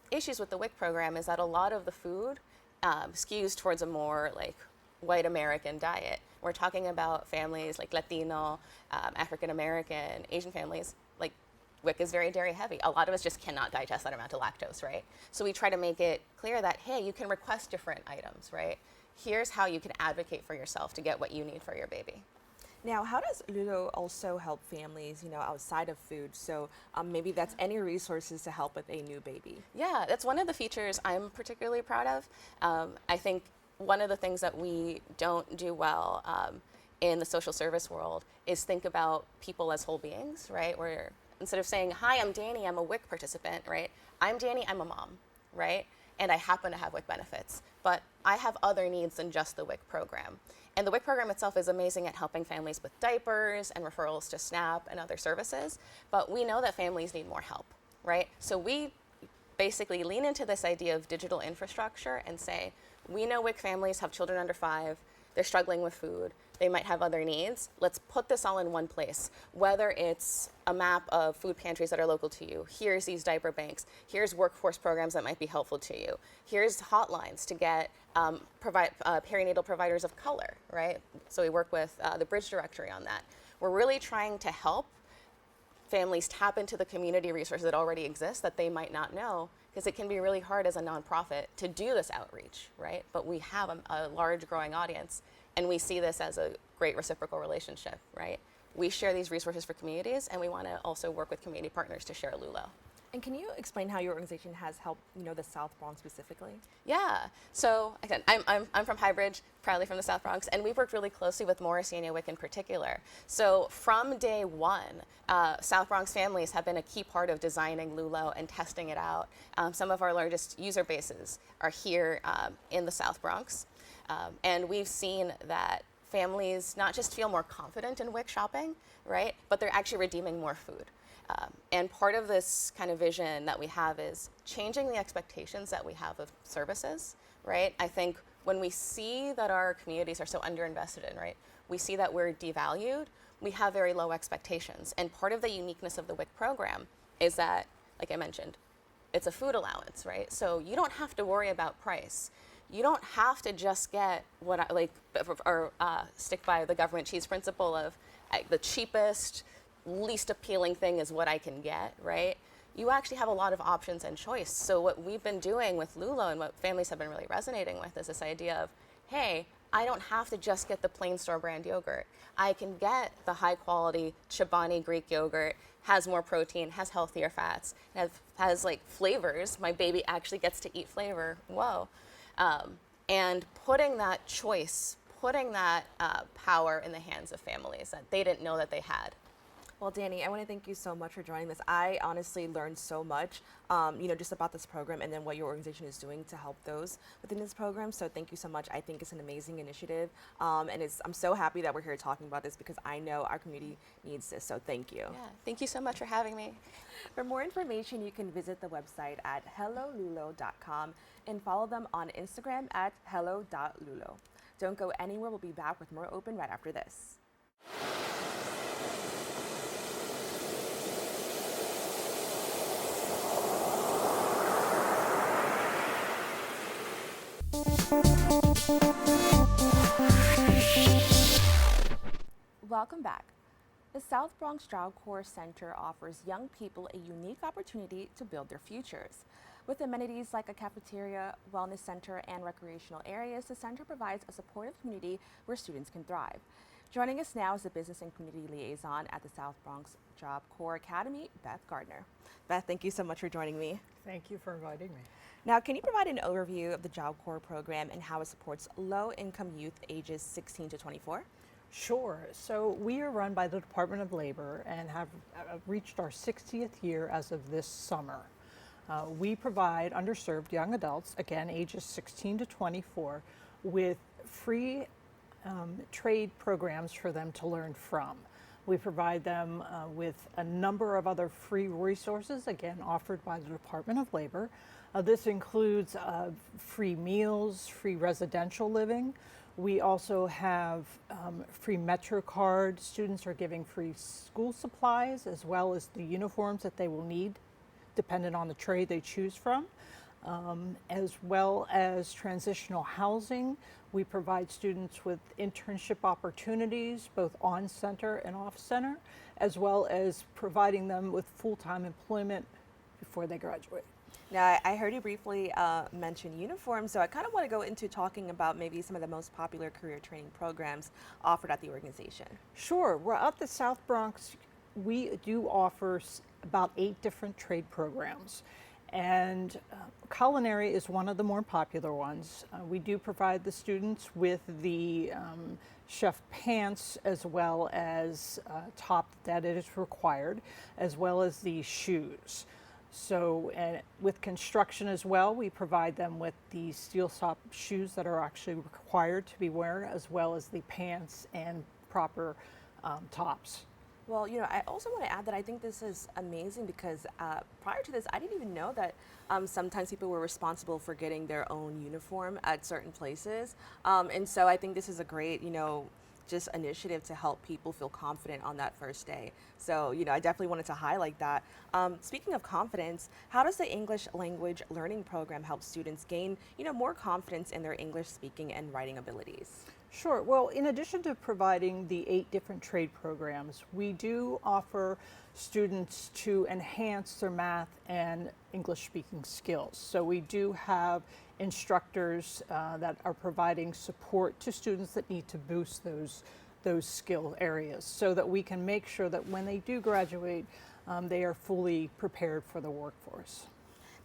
issues with the WIC program is that a lot of the food skews towards a more like white American diet. We're talking about families like Latino, African American, Asian families. Like, WIC is very dairy heavy. A lot of us just cannot digest that amount of lactose, right? So we try to make it clear that, hey, you can request different items, right? Here's how you can advocate for yourself to get what you need for your baby. Now, how does Lulo also help families, outside of food? So maybe that's any resources to help with a new baby. Yeah, that's one of the features I'm particularly proud of. I think one of the things that we don't do well in the social service world is think about people as whole beings, right? Where instead of saying, hi, I'm Dani, I'm a WIC participant, right? I'm Dani, I'm a mom, right? And I happen to have WIC benefits, but I have other needs than just the WIC program. And the WIC program itself is amazing at helping families with diapers and referrals to SNAP and other services, but we know that families need more help, right? So we basically lean into this idea of digital infrastructure and say, we know WIC families have children under 5, they're struggling with food, they might have other needs. Let's put this all in one place, whether it's a map of food pantries that are local to you, here's these diaper banks, here's workforce programs that might be helpful to you, here's hotlines to get perinatal providers of color, right? So we work with the Bridge Directory on that. We're really trying to help families tap into the community resources that already exist that they might not know, because it can be really hard as a nonprofit to do this outreach, right? But we have a large growing audience, and we see this as a great reciprocal relationship, right? We share these resources for communities, and we want to also work with community partners to share Lulo. And can you explain how your organization has helped, the South Bronx specifically? Yeah. So again, I'm from Highbridge, proudly from the South Bronx, and we've worked really closely with Morrissey and Wick in particular. So from day one, South Bronx families have been a key part of designing Lulo and testing it out. Some of our largest user bases are here in the South Bronx, and we've seen that families not just feel more confident in Wick shopping, right, but they're actually redeeming more food. And part of this kind of vision that we have is changing the expectations that we have of services, right? I think when we see that our communities are so underinvested in, right, we see that we're devalued, we have very low expectations. And part of the uniqueness of the WIC program is that, like I mentioned, it's a food allowance, right? So you don't have to worry about price. You don't have to just get what I like, or stick by the government cheese principle of the cheapest, least appealing thing is what I can get, right? You actually have a lot of options and choice. So what we've been doing with Lulo and what families have been really resonating with is this idea of, hey, I don't have to just get the plain store brand yogurt. I can get the high quality Chobani Greek yogurt, has more protein, has healthier fats, has like flavors. My baby actually gets to eat flavor, whoa. And putting that choice, putting that power in the hands of families that they didn't know that they had. Well, Dani, I want to thank you so much for joining this. I honestly learned so much, just about this program and then what your organization is doing to help those within this program. So thank you so much. I think it's an amazing initiative, and I'm so happy that we're here talking about this because I know our community needs this. So thank you. Yeah, thank you so much for having me. For more information, you can visit the website at hellolulo.com and follow them on Instagram at hello.lulo. Don't go anywhere. We'll be back with more Open right after this. Welcome back. The South Bronx Job Corps Center offers young people a unique opportunity to build their futures. With amenities like a cafeteria, wellness center, and recreational areas, the center provides a supportive community where students can thrive. Joining us now is the Business and Community Liaison at the South Bronx Job Corps Academy, Beth Gardner. Beth, thank you so much for joining me. Thank you for inviting me. Now, can you provide an overview of the Job Corps program and how it supports low-income youth ages 16 to 24? Sure. So we are run by the Department of Labor and have reached our 60th year as of this summer. We provide underserved young adults, again, ages 16 to 24, with free trade programs for them to learn from. We provide them with a number of other free resources, again, offered by the Department of Labor. This includes free meals, free residential living. We also have free Metro card. Students are giving free school supplies as well as the uniforms that they will need dependent on the trade they choose from, as well as transitional housing. We provide students with internship opportunities, both on center and off center, as well as providing them with full-time employment before they graduate. Now, I heard you briefly mention uniforms, so I kind of want to go into talking about maybe some of the most popular career training programs offered at the organization. Sure. Well, at the South Bronx, we do offer about 8 different trade programs, and culinary is one of the more popular ones. We do provide the students with the chef pants as well as top that is required, as well as the shoes. So, and with construction as well, we provide them with the steel top shoes that are actually required to be worn, as well as the pants and proper tops. Well, I also want to add that I think this is amazing because prior to this, I didn't even know that sometimes people were responsible for getting their own uniform at certain places. And so I think this is a great, just initiative to help people feel confident on that first day. So, I definitely wanted to highlight that. Speaking of confidence, how does the English language learning program help students gain, more confidence in their English speaking and writing abilities? Sure. Well, in addition to providing the 8 different trade programs, we do offer students to enhance their math and English speaking skills. So we do have instructors that are providing support to students that need to boost those skill areas so that we can make sure that when they do graduate, they are fully prepared for the workforce.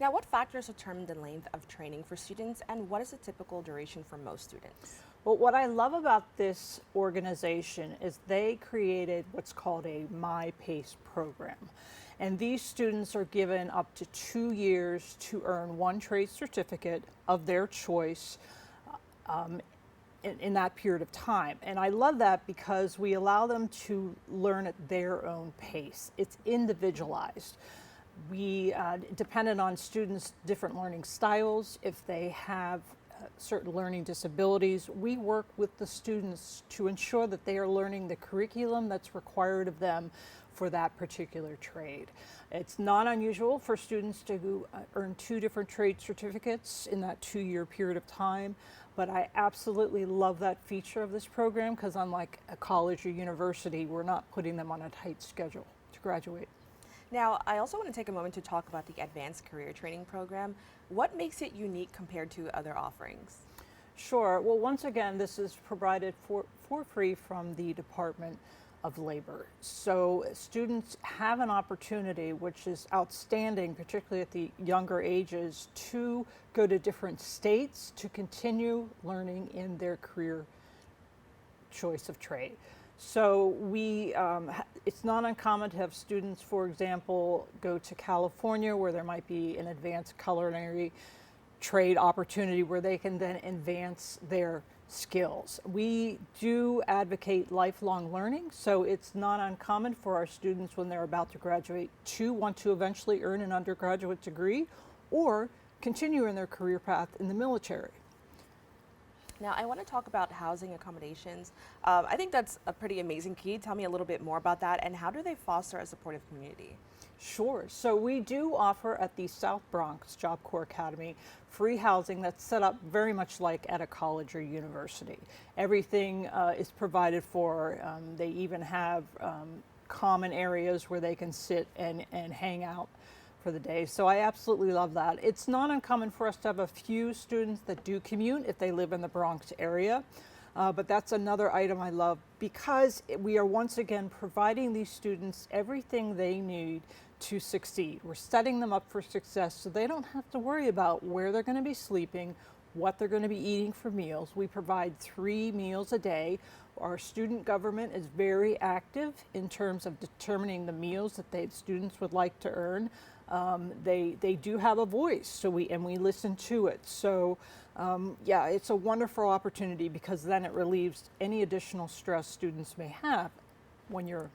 Now, what factors determine the length of training for students, and what is the typical duration for most students? Well, what I love about this organization is they created what's called a My Pace program. And these students are given up to 2 years to earn one trade certificate of their choice in that period of time. And I love that because we allow them to learn at their own pace. It's individualized. We dependent on students' different learning styles. If they have certain learning disabilities, we work with the students to ensure that they are learning the curriculum that's required of them for that particular trade. It's not unusual for students to earn 2 different trade certificates in that 2-year period of time, but I absolutely love that feature of this program because unlike a college or university, we're not putting them on a tight schedule to graduate. Now, I also want to take a moment to talk about the Advanced Career Training Program. What makes it unique compared to other offerings? Sure. Well, once again, this is provided for free from the Department of Labor. So students have an opportunity, which is outstanding, particularly at the younger ages, to go to different states to continue learning in their career choice of trade. So it's not uncommon to have students, for example, go to California where there might be an advanced culinary trade opportunity where they can then advance their skills. We do advocate lifelong learning, so it's not uncommon for our students when they're about to graduate to want to eventually earn an undergraduate degree or continue in their career path in the military. Now, I want to talk about housing accommodations. I think that's a pretty amazing. Can you tell me a little bit more about that, and how do they foster a supportive community? Sure. So we do offer at the South Bronx Job Corps Academy free housing that's set up very much like at a college or university. Everything is provided for. They even have common areas where they can sit and hang out for the day. So I absolutely love that. It's not uncommon for us to have a few students that do commute if they live in the Bronx area. But that's another item I love because we are once again providing these students everything they need to succeed. We're setting them up for success so they don't have to worry about where they're going to be sleeping, what they're going to be eating for meals. We provide 3 meals a day. Our student government is very active in terms of determining the meals that students would like to earn. They do have a voice, so we listen to it. So yeah, it's a wonderful opportunity because then it relieves any additional stress students may have when you're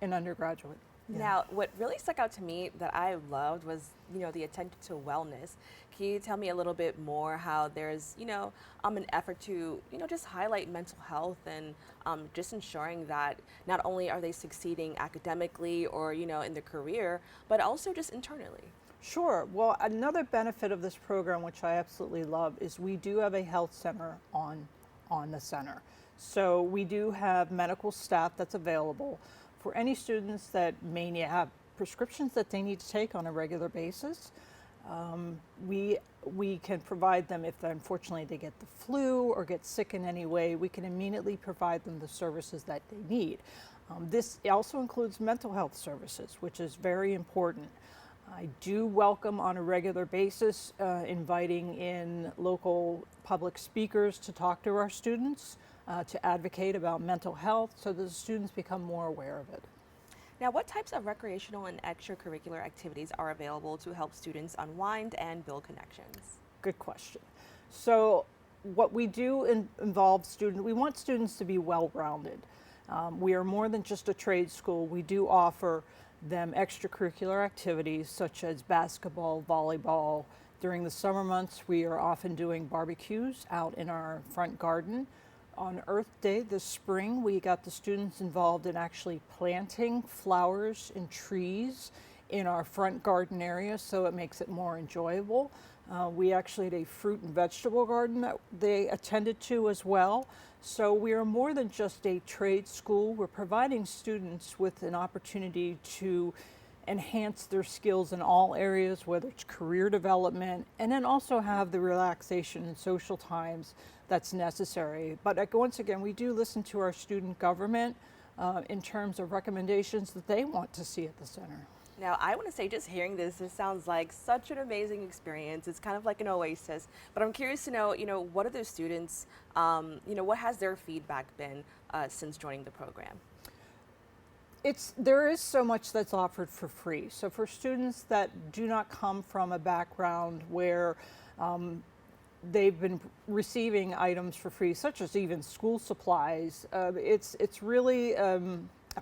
an undergraduate. Yeah. Now, what really stuck out to me that I loved was, the attention to wellness. Can you tell me a little bit more how there's, an effort to, just highlight mental health and just ensuring that not only are they succeeding academically or, in their career, but also just internally? Sure. Well, another benefit of this program, which I absolutely love, is we do have a health center on the center. So we do have medical staff that's available for any students that may have prescriptions that they need to take on a regular basis. We can provide them if unfortunately they get the flu or get sick in any way, we can immediately provide them the services that they need. This also includes mental health services, which is very important. I do welcome on a regular basis inviting in local public speakers to talk to our students, to advocate about mental health so that the students become more aware of it. Now, what types of recreational and extracurricular activities are available to help students unwind and build connections? Good question. So what we do involve students, we want students to be well-rounded. We are more than just a trade school. We do offer them extracurricular activities such as basketball, volleyball. During the summer months, we are often doing barbecues out in our front garden. On Earth Day this spring, we got the students involved in actually planting flowers and trees in our front garden area, so it makes it more enjoyable. We actually had a fruit and vegetable garden that they attended to as well. So we are more than just a trade school. We're providing students with an opportunity to enhance their skills in all areas, whether it's career development, and then also have the relaxation and social times that's necessary. But once again, we do listen to our student government in terms of recommendations that they want to see at the center. Now, I want to say, just hearing this sounds like such an amazing experience. It's kind of like an oasis. But I'm curious to know, what are the students, what has their feedback been since joining the program? There is so much that's offered for free. So for students that do not come from a background where they've been receiving items for free, such as even school supplies, it's really a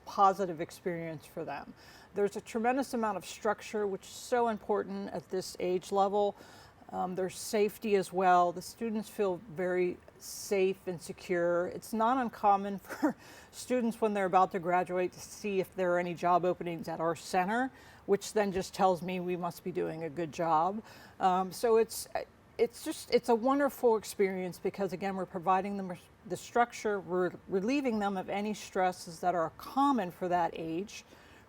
positive experience for them. There's a tremendous amount of structure, which is so important at this age level. There's safety as well. The students feel very safe and secure. It's not uncommon for students when they're about to graduate to see if there are any job openings at our center, which then just tells me we must be doing a good job. So it's a wonderful experience because, again, we're providing them the structure, we're relieving them of any stresses that are common for that age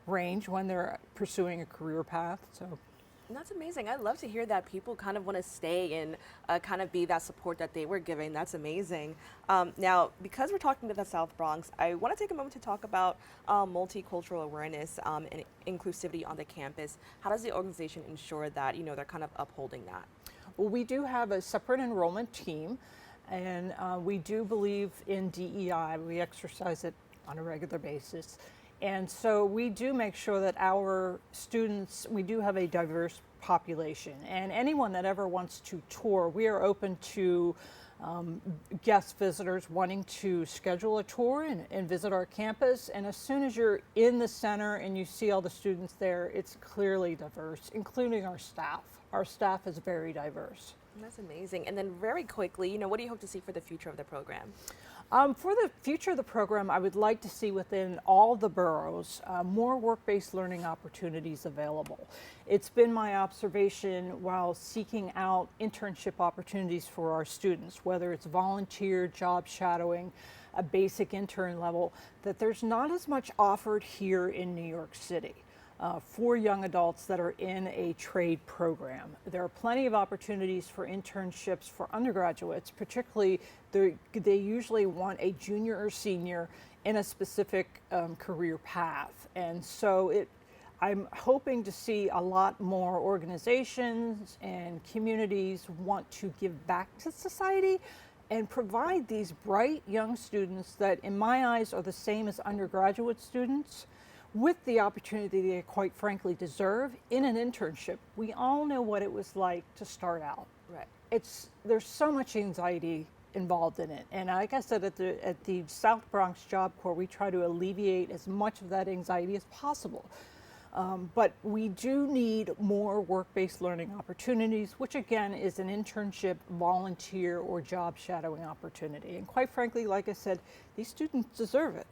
range when they're pursuing a career path. So that's amazing. I love to hear that people kind of want to stay and kind of be that support that they were giving. That's amazing. Now, because we're talking to the South Bronx, I want to take a moment to talk about multicultural awareness and inclusivity on the campus. How does the organization ensure that, they're kind of upholding that? Well, we do have a separate enrollment team, and we do believe in DEI. We exercise it on a regular basis. And so we do make sure that our students, we do have a diverse population. And anyone that ever wants to tour, we are open to guest visitors wanting to schedule a tour and visit our campus. And as soon as you're in the center and you see all the students there, it's clearly diverse, including our staff. Our staff is very diverse. That's amazing. And then very quickly, what do you hope to see for the future of the program? For the future of the program, I would like to see within all the boroughs more work-based learning opportunities available. It's been my observation while seeking out internship opportunities for our students, whether it's volunteer, job shadowing, a basic intern level, that there's not as much offered here in New York City. For young adults that are in a trade program. There are plenty of opportunities for internships for undergraduates, particularly they usually want a junior or senior in a specific career path. And so I'm hoping to see a lot more organizations and communities want to give back to society and provide these bright young students that in my eyes are the same as undergraduate students, with the opportunity they quite frankly deserve in an internship. We all know what it was like to start out. Right. There's so much anxiety involved in it. And like I said, at the South Bronx Job Corps, we try to alleviate as much of that anxiety as possible. But we do need more work-based learning opportunities, which again is an internship, volunteer, or job shadowing opportunity. And quite frankly, like I said, these students deserve it.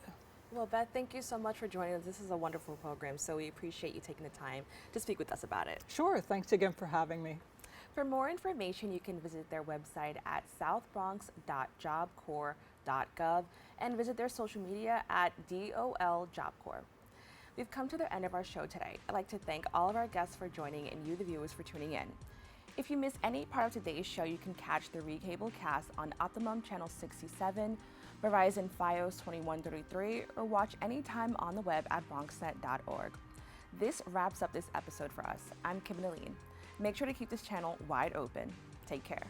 Well, Beth, thank you so much for joining us. This is a wonderful program, so we appreciate you taking the time to speak with us about it. Sure. Thanks again for having me. For more information, you can visit their website at southbronx.jobcorps.gov and visit their social media at DOL.jobcorps. We've come to the end of our show today. I'd like to thank all of our guests for joining and you, the viewers, for tuning in. If you missed any part of today's show, you can catch the recable cast on Optimum Channel 67, Verizon Fios 2133, or watch anytime on the web at BronxNet.org. This wraps up this episode for us. I'm Kibin. Make sure to keep this channel wide open. Take care.